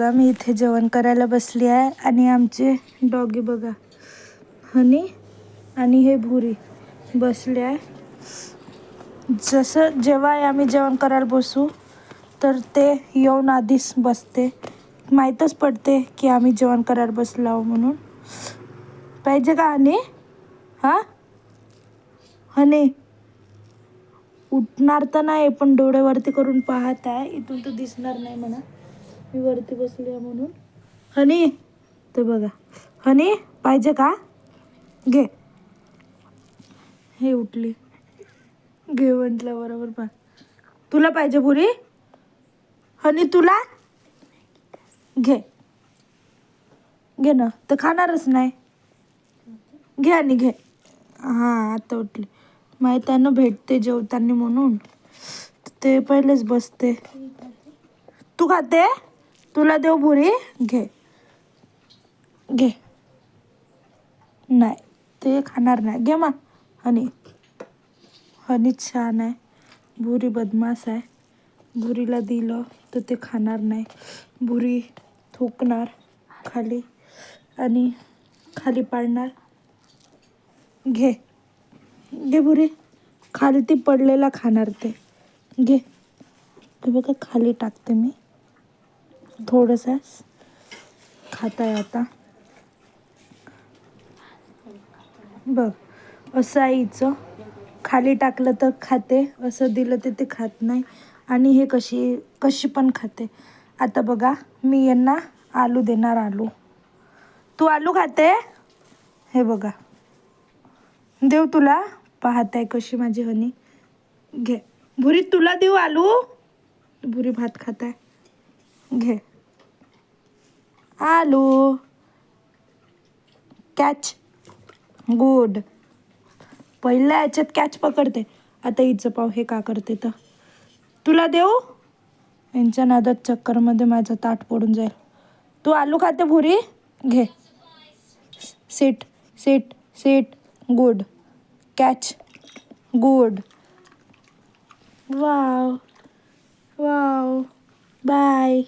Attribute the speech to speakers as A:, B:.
A: बघा मी इथे जेवण करायला बसली आहे आणि आमचे डॉगी बघा हनी आणि हे भुरी बसले आहे. जसं जेव्हा आम्ही जेवण करायला बसू तर ते येऊन आधीच बसते. माहीतच पडते की आम्ही जेवण करायला बसलो आहो म्हणून. पाहिजे का हनी? हां हनी उठणार तर नाही पण डोळे वरती करून पाहत आहे. इथून तर दिसणार नाही म्हणा मी वरती बसली आहे म्हणून. हनी तर बघा हनी पाहिजे का? घे. हे उठली. घे म्हटलं बरोबर पा. तुला पाहिजे पुरी? हनी तुला? घे. घे ना तर खाणारच नाही. घे आणि घे. हां आता उठली. माहीत आहे ना भेटते जेवताना म्हणून ते पहिलेच बसते. तू खाते? तुला देऊ भुरी? घे. घे. नाही ते खाणार नाही. घे मग हनी. हनी छान आहे. भुरी बदमाश आहे. भुरीला दिलं तर ते खाणार नाही. भुरी थुंकणार खाली आणि खाली पाडणार. घे. घे भुरी. खाली ती पडलेला खाणार ते. घे. ते बघा खाली टाकते मी थोडंसं खाता आहे आता. बघ असं आहे हिचं. खाली टाकलं तर खाते, असं दिलं तर ते खात नाही. आणि हे कशी पण खाते. आता बघा मी यांना आलू देणार. आलू तू आलू खाते? हे बघा देव तुला. पाहत आहे कशी माझी हनी. घे भुरी तुला देऊ आलू? भुरी भात खात आहे. घे आलू. कॅच. गुड. पहिल्या याच्यात कॅच पकडते. आता हिचं पाव हे का करते तर. तुला देऊ? यांच्या नादात चक्करमध्ये माझं ताट पडून जाईल. तू आलू खाते भुरी? घे. Sit sit sit. Good. Catch. Good. Wow wow. Bye.